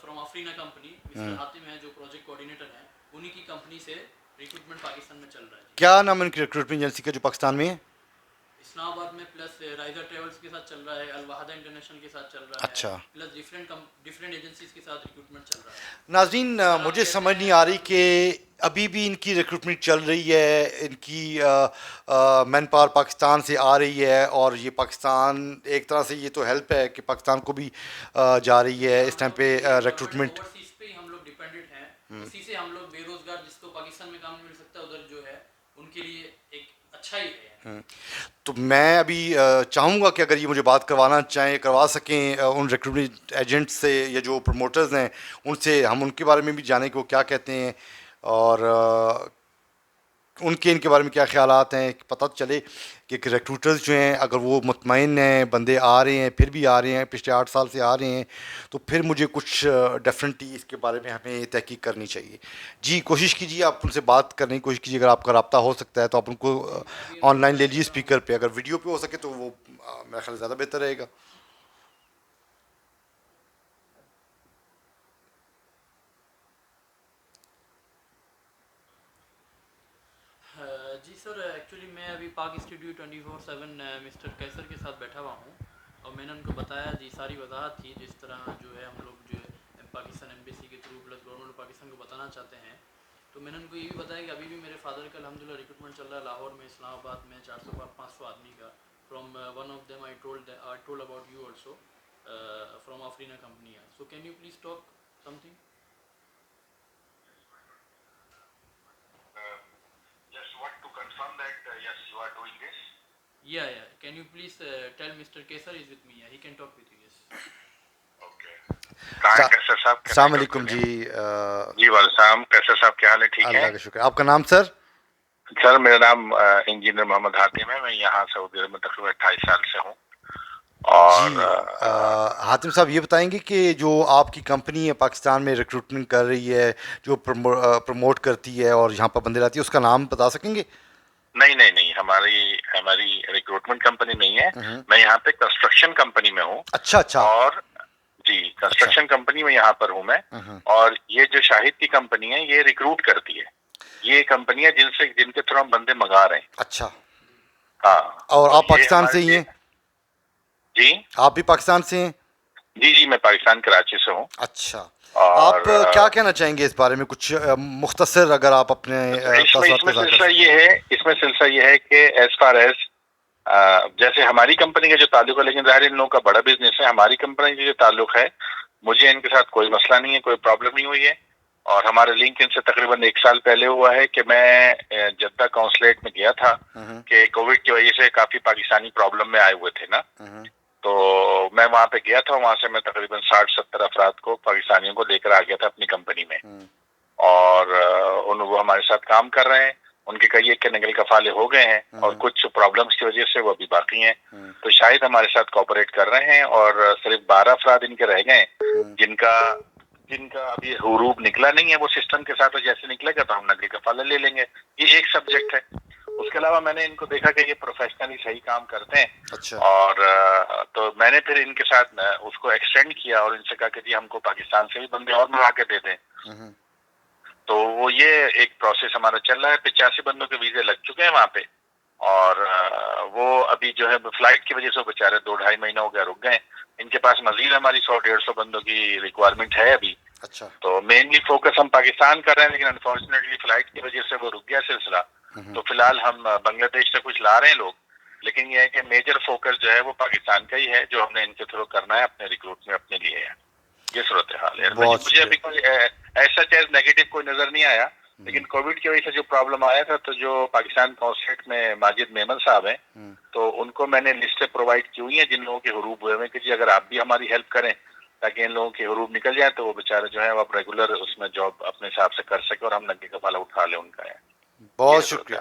from Afreena company, mister Hatim है जो प्रोजेक्ट कोऑर्डिनेटर हैं, उन्हीं की कंपनी से रिक्रूटमेंट पाकिस्तान में चल रहा है। क्या नाम है इनकी रिक्रूटमेंट एजेंसी का जो पाकिस्तान में है? इस्लामाबाद में, प्लस राइजर ट्रेवल्स के साथ चल रहा है, अल वहादा इंटरनेशनल के साथ चल रहा अच्छा। है, प्लस डिफरेंट एजेंसीज के साथ रिक्रूटमेंट चल रहा है। नाज़रीन, मुझे समझ नहीं आ रही कि अभी भी इनकी रिक्रूटमेंट चल रही है, इनकी मैन पावर पाकिस्तान से आ रही है, और ये पाकिस्तान एक तरह से ये तो हेल्प है कि पाकिस्तान को भी जा रही है इस टाइम पे रिक्रूटमेंट। ओवरसीज पे ही हम लोग डिपेंडेंट हैं, उसी से हम लोग बेरोजगार जिसको पाकिस्तान में काम नहीं मिल सकता उधर जो है उनके लिए एक अच्छा ही है। तो मैं अभी चाहूँगा कि अगर ये मुझे बात करवाना चाहें, करवा सकें उन रिक्रूटमेंट एजेंट से या जो प्रमोटर्स हैं उनसे, हम उनके बारे में भी जानें कि वो क्या कहते हैं और उनके इनके बारे में क्या ख्यालात हैं, पता तो चले कि रिक्रूटर्स जो हैं अगर वो मुतमईन हैं, बंदे आ रहे हैं, फिर भी आ रहे हैं, पिछले 8 साल से आ रहे हैं, तो फिर मुझे कुछ डेफिनेटली इसके बारे में हमें तहकीक करनी चाहिए। जी कोशिश कीजिए, आप उनसे बात करने की कोशिश कीजिए, अगर आपका रब्ता हो सकता है तो आप उनको ऑनलाइन ले लीजिए स्पीकर पे, अगर वीडियो पे हो सके तो वो मेरा ख्याल ज़्यादा बेहतर रहेगा। जी सर, एक्चुअली मैं अभी पाक स्टूडियो 24/7 मिस्टर कैसर के साथ बैठा हुआ हूँ और मैंने उनको बताया जी, सारी वजाहत थी जिस तरह जो है हम लोग जो है पाकिस्तान एम्बेसी के through plus government of Pakistan को बताना चाहते हैं। तो मैंने उनको ये भी बताया कि अभी भी मेरे फादर का अल्हम्दुलिल्लाह रिक्रूटमेंट चल रहा है लाहौर में, इस्लामाबाद में 400-500 आदमी का। From one of them I told about you also from Afreena company. So can you please talk something? Just want to confirm that yes, you are doing this. Yeah. Can you please tell Mr. Kesar is with me? Yeah, he can talk with you. Yes. Okay. कहाँ है कैसर साहब? अस्सलाम वालेकुम जी। जी वालेकुम, कैसर साहब क्या हाल है? ठीक है अल्लाह का शुक्र। आपका नाम सर? सर मेरा नाम इंजीनियर मोहम्मद हातिम है। मैं यहाँ सऊदी अरब में तकरीबन 28 साल से हूँ। और जी हातिम साहब ये बताएंगे कि जो आपकी कंपनी है पाकिस्तान में रिक्रूटमेंट कर रही है, जो प्रमोट करती है और यहाँ पर बंदे लाती है, उसका नाम बता सकेंगे? नहीं, हमारी हमारी रिक्रूटमेंट कंपनी नहीं है। मैं यहाँ पे कंस्ट्रक्शन कंपनी में हूँ। अच्छा। और जी कंस्ट्रक्शन कंपनी में यहाँ पर हूँ मैं। और ये जो शाहिद की कंपनी है ये रिक्रूट करती है। ये कंपनी है जिनके थ्रू हम बंदे मंगा रहे हैं। अच्छा। हाँ। और तो आप पाकिस्तान से ही हैं? जी आप भी पाकिस्तान से हैं? जी मैं पाकिस्तान कराची से हूँ। अच्छा। और आप क्या कहना चाहेंगे इस बारे में, कुछ मुख्तसर अगर आप अपने इसमें सिलसिला ये है कि एज फार एज जैसे हमारी कंपनी का जो ताल्लुक है, लेकिन ज़ाहिर इन लोगों का बड़ा बिजनेस है। हमारी कंपनी का जो ताल्लुक है, मुझे इनके साथ कोई मसला नहीं है, कोई प्रॉब्लम नहीं हुई है। और हमारे लिंक इनसे तकरीबन 1 साल पहले हुआ है कि मैं जद्दा काउंसलेट में गया था कि कोविड की वजह से काफी पाकिस्तानी प्रॉब्लम में आए हुए थे ना। तो मैं वहां पे गया था, वहां से मैं तकरीबन 60-70 अफराद को, पाकिस्तानियों को लेकर आ गया था अपनी कंपनी में। और वो हमारे साथ काम कर रहे हैं। उनके कई एक के नकल कफाले हो गए हैं और कुछ प्रॉब्लम्स की वजह से वो अभी बाकी हैं। तो शायद हमारे साथ कोऑपरेट कर रहे हैं। और सिर्फ 12 अफराद इनके रह गए जिनका अभी हुरूब निकला नहीं है वो सिस्टम के साथ। जैसे निकलेगा तो हम नकली कफाले ले लेंगे। ये एक सब्जेक्ट है। उसके अलावा मैंने इनको देखा कि ये प्रोफेशनली सही काम करते हैं। अच्छा। और तो मैंने फिर इनके साथ उसको एक्सटेंड किया और इनसे कहा कि जी हमको पाकिस्तान से भी बंदे और मंगा के दे दें। तो वो ये एक प्रोसेस हमारा चल रहा है। 85 बंदों के वीजे लग चुके हैं वहाँ पे। और वो अभी जो है फ्लाइट की वजह से बेचारे 2-2.5 महीना हो गया रुक गए। इनके पास मजीद हमारी 100-150 बंदों की रिक्वायरमेंट है अभी। अच्छा। तो मेनली फोकस हम पाकिस्तान कर रहे हैं, लेकिन अनफॉर्चुनेटली फ्लाइट की वजह से वो रुक गया सिलसिला। तो फिलहाल हम बांग्लादेश से कुछ ला रहे हैं लोग, लेकिन ये है कि मेजर फोकस जो है वो पाकिस्तान का ही है, जो हमने इनके थ्रू करना है अपने रिक्रूट में अपने लिए है। ये सूरत हाल है। मुझे अभी कोई ऐसा चीज नेगेटिव कोई नजर नहीं आया। लेकिन कोविड की वजह से जो प्रॉब्लम आया था, तो जो पाकिस्तान काउंसलेट में माजिद मेमन साहब हैं, तो उनको मैंने लिस्टें प्रोवाइड की हुई हैं जिन लोगों के हुरूब हुए हैं कि जी अगर आप भी हमारी हेल्प करें ताकि इन लोगों के हुरूब निकल जाए, तो वो बेचारे जो है वो अब रेगुलर उसमें जॉब अपने हिसाब से कर सके और हम नंगे कफाला उठा लें उनका है। बहुत शुक्रिया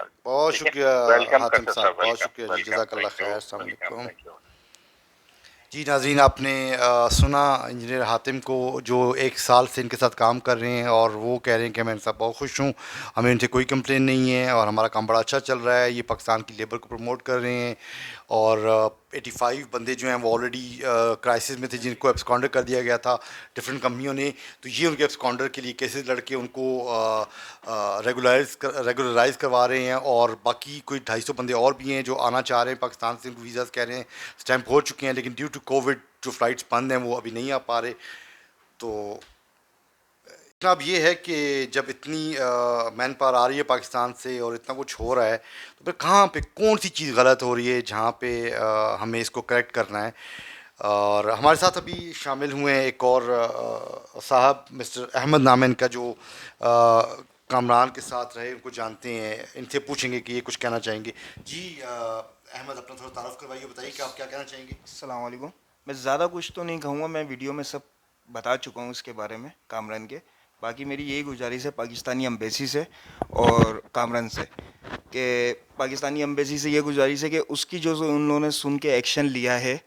हातिम साहब, बहुत शुक्रिया जी, जज़ाकल्लाह खैर। अस्सलाम वालेकुम। जी नाज़रीन, आपने सुना इंजीनियर हातिम को, जो 1 साल से इनके साथ काम कर रहे हैं और वो कह रहे हैं कि मैं इनसे बहुत खुश हूँ, हमें इनसे कोई कंप्लेन नहीं है और हमारा काम बड़ा अच्छा चल रहा है। ये पाकिस्तान की लेबर को प्रमोट कर रहे हैं और 85 बंदे जो हैं वो ऑलरेडी क्राइसिस में थे, जिनको एब्सकॉन्डर कर दिया गया था डिफरेंट कंपनियों ने। तो ये उनके एब्सकॉन्डर के लिए केसेस लड़के उनको रेगुलराइज करवा रहे हैं। और बाकी कोई 250 बंदे और भी हैं जो आना चाह रहे हैं पाकिस्तान से, उनको वीज़ाज़ कह रहे हैं स्टैम्प हो चुके हैं, लेकिन ड्यू टू कोविड जो फ़्लाइट्स बंद हैं वो अभी नहीं आ पा रहे। तो अब ये है कि जब इतनी मैन पावर आ रही है पाकिस्तान से और इतना कुछ हो रहा है, तो फिर कहाँ पे कौन सी चीज़ गलत हो रही है जहाँ पे हमें इसको करेक्ट करना है। और हमारे साथ अभी शामिल हुए हैं एक और साहब, मिस्टर अहमद नाम है इनका, जो कामरान के साथ रहे, उनको जानते हैं, इनसे पूछेंगे कि ये कुछ कहना चाहेंगे। जी अहमद, अपना थोड़ा तारुफ करवाइए, बताइए कि आप क्या कहना चाहेंगे। अस्सलाम वालेकुम। मैं ज़्यादा कुछ तो नहीं कहूँगा, मैं वीडियो में सब बता चुका हूँ इसके बारे में, कामरान के। बाकी मेरी यही गुजारिश है पाकिस्तानी एम्बेसी से और कामरान से, कि पाकिस्तानी एम्बेसी से ये गुजारिश है कि उसकी जो उन्होंने सुन के एक्शन लिया है,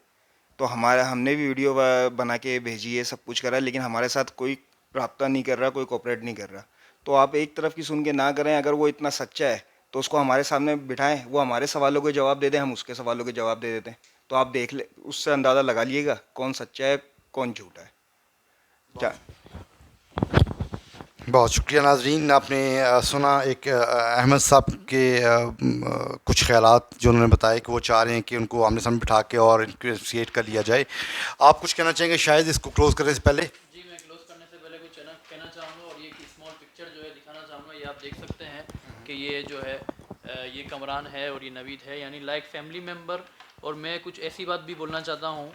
तो हमने भी वीडियो बना के भेजी है, सब कुछ करा है, लेकिन हमारे साथ कोई रब्ता नहीं कर रहा, कोई कोऑपरेट नहीं कर रहा। तो आप एक तरफ की सुन के ना करें, अगर वो इतना सच्चा है तो उसको हमारे सामने बिठाएं, वो हमारे सवालों के जवाब दे दें, हम उसके सवालों के जवाब दे देते हैं। तो आप देख ले, उससे अंदाज़ा लगा लिएगा कौन सच्चा है कौन झूठा है। क्या बहुत शुक्रिया नाजरीन, आपने सुना एक अहमद साहब के कुछ ख्यालात जो उन्होंने बताया कि वो चाह रहे हैं कि उनको आमने सामने बिठा के और इन्वेस्टिगेट कर लिया जाए। आप कुछ कहना चाहेंगे शायद इसको क्लोज करने से पहले? जी, मैं क्लोज करने से पहले कुछ कहना चाहूँगा, और ये स्मॉल पिक्चर जो है दिखाना चाहूँगा। ये आप देख सकते हैं कि ये जो है ये कमरान है और ये नवीद है, यानी लाइक फैमिली मेम्बर। और मैं कुछ ऐसी बात भी बोलना चाहता हूँ,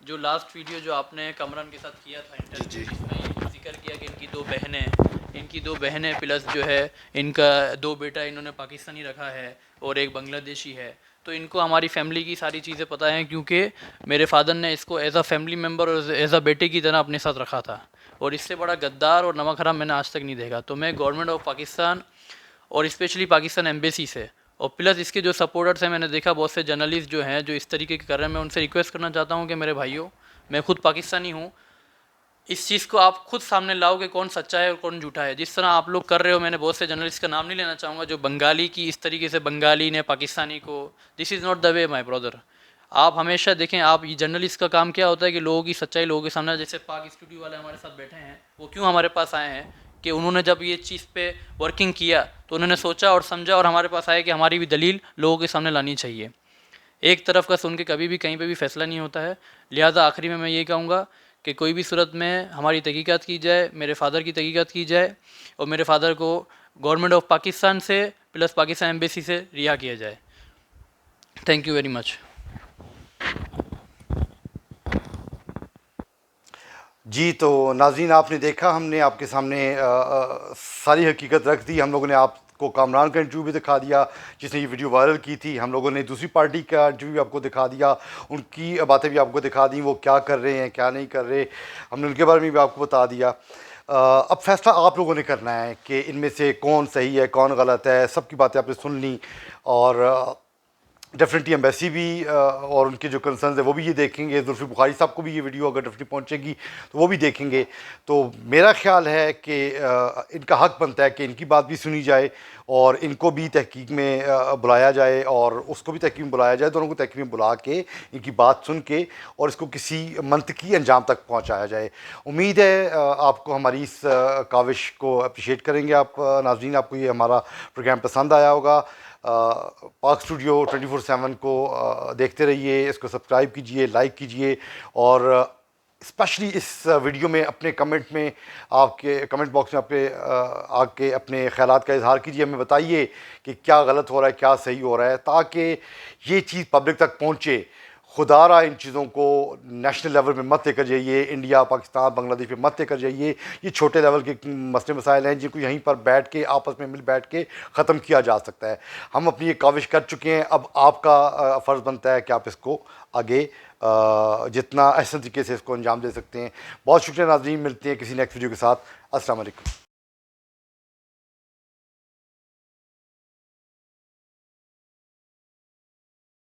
जो लास्ट वीडियो जो आपने कमरान के साथ किया था इंटरव्यू, जिसमें ये जिक्र किया कि इनकी दो बहनें प्लस जो है इनका 2 बेटा इन्होंने पाकिस्तानी रखा है और एक बांग्लादेशी है। तो इनको हमारी फैमिली की सारी चीज़ें पता हैं, क्योंकि मेरे फादर ने इसको एज अ फैमिली मेम्बर और एज अ बेटे की तरह अपने साथ रखा था, और इससे बड़ा गद्दार और नमक हराम मैंने आज तक नहीं देखा। तो मैं गवर्नमेंट ऑफ पाकिस्तान और स्पेशली पाकिस्तान एम्बेसी से, और प्लस इसके जो सपोर्टर्स हैं, मैंने देखा बहुत से जर्नलिस्ट जो हैं जो इस तरीके के कर रहे हैं, मैं उनसे रिक्वेस्ट करना चाहता हूँ कि मेरे भाइयों, मैं खुद पाकिस्तानी हूँ, इस चीज़ को आप खुद सामने लाओ कि कौन सच्चा है और कौन झूठा है। जिस तरह आप लोग कर रहे हो, मैंने बहुत से जर्नलिस्ट का नाम नहीं लेना चाहूँगा, जो बंगाली की इस तरीके से बंगाली ने पाकिस्तानी को, this is not the way my brother. आप हमेशा देखें, आप ये जर्नलिस्ट का काम क्या होता है कि लोगों की सच्चाई लोगों के सामने, जैसे पाक स्टूडियो वाले हमारे साथ बैठे हैं, वो क्यों हमारे पास आए हैं कि उन्होंने जब ये चीज़ पे वर्किंग किया तो उन्होंने सोचा और समझा और हमारे पास आए कि हमारी भी दलील लोगों के सामने लानी चाहिए। एक तरफ का सुन के कभी भी कहीं पे भी फैसला नहीं होता है। लिहाजा आखिरी में मैं ये कहूँगा कि कोई भी सूरत में हमारी तहकीकात की जाए, मेरे फादर की तहकीकात की जाए, और मेरे फादर को गवर्नमेंट ऑफ पाकिस्तान से प्लस पाकिस्तान एम्बेसी से रिहा किया जाए। Thank you very much. जी, तो नाज़रीन, आपने देखा, हमने आपके सामने सारी हकीकत रख दी। हम लोगों ने आपको कामरान का इंटरव्यू भी दिखा दिया जिसने ये वीडियो वायरल की थी। हम लोगों ने दूसरी पार्टी का इंटरव्यू आपको दिखा दिया, उनकी बातें भी आपको दिखा दी, वो क्या कर रहे हैं क्या नहीं कर रहे, हमने उनके बारे में भी आपको बता दिया। अब फैसला आप लोगों ने करना है कि इनमें से कौन सही है कौन गलत है। सबकी बातें आपने सुन ली, और डेफिनेटली एम्बेसी भी और उनके जो कंसर्न्स है वो भी ये देखेंगे। जुल्फी बुखारी साहब को भी ये वीडियो अगर डेफिनेटली पहुंचेगी तो वो भी देखेंगे। तो मेरा ख्याल है कि इनका हक बनता है कि इनकी बात भी सुनी जाए और इनको भी तहकीक में बुलाया जाए और उसको भी तहकीक में बुलाया जाए। दोनों को तहकीक में बुला के इनकी बात सुन के और इसको किसी मंतकी अंजाम तक पहुँचाया जाए। उम्मीद है आपको हमारी इस काविश को अप्रिशिएट करेंगे आप नाज़रीन। आपको ये हमारा प्रोग्राम पसंद आया होगा। पाक स्टूडियो 24/7 को देखते रहिए, इसको सब्सक्राइब कीजिए, लाइक कीजिए, और स्पेशली इस वीडियो में अपने कमेंट में, आपके कमेंट बॉक्स में आके अपने ख्यालात का इजहार कीजिए। हमें बताइए कि क्या गलत हो रहा है क्या सही हो रहा है, ताकि ये चीज़ पब्लिक तक पहुँचे। खुदारा इन चीज़ों को नेशनल लेवल पे मत लेकर जाइए, इंडिया पाकिस्तान बांग्लादेश पे मत लेकर जाइए। ये छोटे लेवल के मसले मसाइल हैं जिनको यहीं पर बैठ के आपस में मिल बैठ के ख़त्म किया जा सकता है। हम अपनी ये काविश कर चुके हैं, अब आपका फ़र्ज़ बनता है कि आप इसको आगे जितना अहसन तरीके से इसको अंजाम दे सकते हैं। बहुत शुक्रिया नाज़रीन, मिलते हैं किसी नेक्स्ट वीडियो के साथ। अस्सलाम वालेकुम।